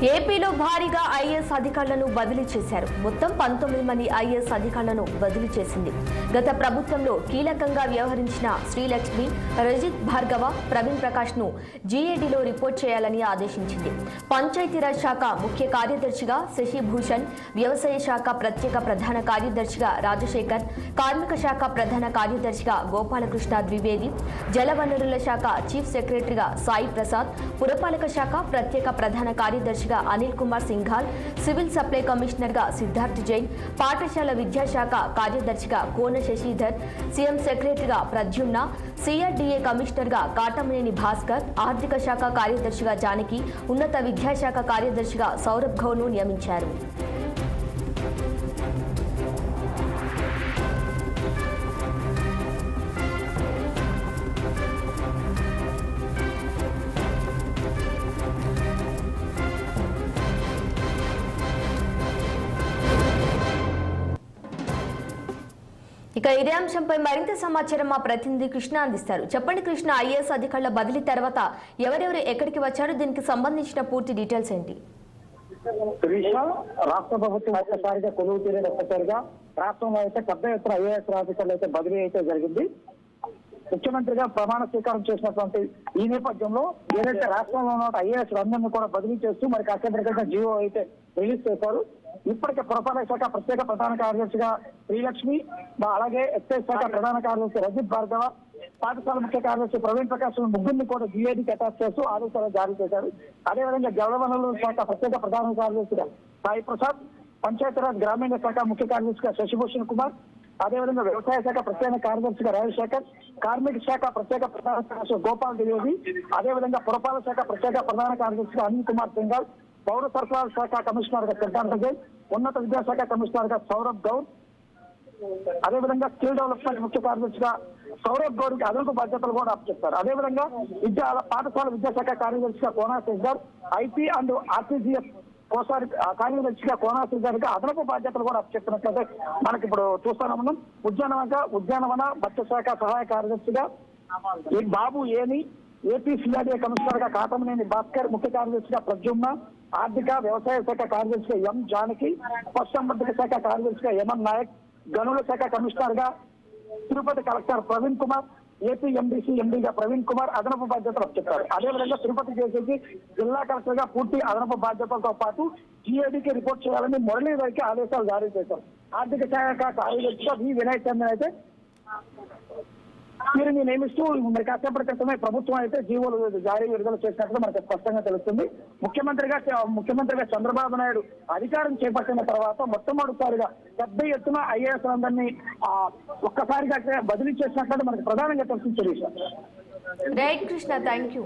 ఏపీలో భారీగా ఐఏఎస్ అధికారులను బదిలీ చేశారు. మొత్తం 19 మంది ఐఏఎస్ అధికారులను బదిలీ చేసింది. గత ప్రభుత్వంలో కీలకంగా వ్యవహరించిన శ్రీలక్ష్మి, రజిత్ భార్గవ, ప్రవీణ్ ప్రకాష్ ను జీఏడీలో రిపోర్ట్ చేయాలని ఆదేశించింది. పంచాయతీరాజ్ శాఖ ముఖ్య కార్యదర్శిగా శశిభూషణ్, వ్యవసాయ శాఖ ప్రత్యేక ప్రధాన కార్యదర్శిగా రాజశేఖర్, కార్మిక శాఖ ప్రధాన కార్యదర్శిగా గోపాలకృష్ణ ద్వివేది, జలవనరుల శాఖ చీఫ్ సెక్రటరీగా సాయి ప్రసాద్, పురపాలక శాఖ ప్రత్యేక ప్రధాన కార్యదర్శిగా Anil Kumar Singhal, civil supply commissioner గా సిద్ధార్థ్ జైన్, పాఠశాల విద్యాశాఖ కార్యదర్శిగా కోన శశిధర్, సీఎం సెక్రటరీగా ప్రద్యుమ్న, సిఆర్డీఏ కమిషనర్ గా కాటమనేని భాస్కర్, ఆర్థిక శాఖ కార్యదర్శిగా జానకి, ఉన్నత విద్యాశాఖ కార్యదర్శిగా సౌరభ్ గౌడ్ను నియమించారు. ఇక ఇదే అంశంపై మరింత సమాచారం మా ప్రతినిధి కృష్ణ అందిస్తారు. చెప్పండి కృష్ణ, ఐఏఎస్ అధికారుల బదిలీ తర్వాత ఎవరెవరు ఎక్కడికి వచ్చారు, దీనికి సంబంధించిన పూర్తి డీటెయిల్స్ ఏంటి? రాష్ట్ర ప్రభుత్వం ఒక్కసారిగా కొలువు తీరే ఒక్కసారిగా రాష్ట్రంలో అయితే పెద్ద ఎత్తున ఐఏఎస్ అధికారులు అయితే బదిలీ అయితే జరిగింది. ముఖ్యమంత్రిగా ప్రమాణ స్వీకారం చేసినటువంటి ఈ నేపథ్యంలో ఏదైతే రాష్ట్రంలో ఉన్న ఐఏఎస్ అందరినీ కూడా బదిలీ చేస్తూ మరి కాసేపటిగా జియో అయితే రిలీజ్ చేశారు. ఇప్పటికే పురపాలక శాఖ ప్రత్యేక ప్రధాన కార్యదర్శిగా శ్రీలక్ష్మి, అలాగే ఎక్సైజ్ శాఖ ప్రధాన కార్యదర్శి రజిత్ భార్గవ, పాఠశాల ముఖ్య కార్యదర్శి ప్రవీణ్ ప్రకాష్ ముగ్గురిని కూడా జీఏడీకి అటాచ్ చేస్తూ ఆదేశాలు జారీ చేశారు. అదేవిధంగా జలవనరుల శాఖ ప్రత్యేక ప్రధాన కార్యదర్శిగా సాయి ప్రసాద్, పంచాయతీరాజ్ గ్రామీణ శాఖ ముఖ్య కార్యదర్శిగా శశిభూషణ్ కుమార్, అదేవిధంగా వ్యవసాయ శాఖ ప్రత్యేక కార్యదర్శిగా రాజశేఖర్, కార్మిక శాఖ ప్రత్యేక ప్రధాన కార్యదర్శి గోపాల్ ద్వివేది, అదేవిధంగా పురపాలక శాఖ ప్రత్యేక ప్రధాన కార్యదర్శిగా అనిల్ కుమార్ సింఘాల్, పౌర సరఫరాల శాఖ కమిషనర్ గా సిద్ధార్థ్ జైన్, ఉన్నత విద్యాశాఖ కమిషనర్ గా సౌరభ్ గౌడ్, అదేవిధంగా స్కిల్ డెవలప్మెంట్ ముఖ్య కార్యదర్శిగా సౌరభ్ గౌడ్ కి అదనపు బాధ్యతలు కూడా అప్పచెప్తారు. అదేవిధంగా పాఠశాల విద్యాశాఖ కార్యదర్శిగా Kona Sasidhar, IP and RTGS కోసారి కార్యదర్శిగా కోనా శశిధర్ గా అదనపు బాధ్యతలు కూడా అప్పచెప్తున్నట్లయితే మనకి ఇప్పుడు చూస్తున్నాం. ఉద్యానవన మత్స్యశాఖ సహాయ కార్యదర్శిగా బాబు ఏని, ఏపీ సిఆర్డీఏ కమిషనర్ గా కాటమనేని భాస్కర్, ముఖ్య కార్యదర్శిగా ప్రద్యుమ్న, ఆర్థిక వ్యవసాయ శాఖ కార్యదర్శిగా ఎం జానకి, పశుసంవర్ధక శాఖ కార్యదర్శిగా ఎంఎన్ నాయక్, గనుల శాఖ కమిషనర్ గా Tirupati collector Praveen Kumar, AP MDC ఎండీగా ప్రవీణ్ కుమార్ అదనపు బాధ్యతలు అప్పచెప్పారు. అదేవిధంగా తిరుపతి జేసీకి జిల్లా కలెక్టర్ గా పూర్తి అదనపు బాధ్యతలతో పాటు జీఏడీకి రిపోర్ట్ చేయాలని మురళీధర్కి ఆదేశాలు జారీ చేశారు. ఆర్థిక శాఖ కార్యదర్శిగా వి వినయ్ చంద్రన్ అయితే వీరిని నియమిస్తూ మరి కాసేపటి క్రితమే ప్రభుత్వం అయితే జీవోలు జారీ విడుదల చేసినట్లు మనకు స్పష్టంగా తెలుస్తుంది. ముఖ్యమంత్రిగా చంద్రబాబు నాయుడు అధికారం చేపట్టిన తర్వాత మొట్టమొదటిసారిగా పెద్ద ఎత్తున ఐఏఎస్ అందరినీ ఒక్కసారిగా బదిలీ చేసినట్లు మనకు ప్రధానంగా తెలుస్తుంది. Right Krishna, thank you.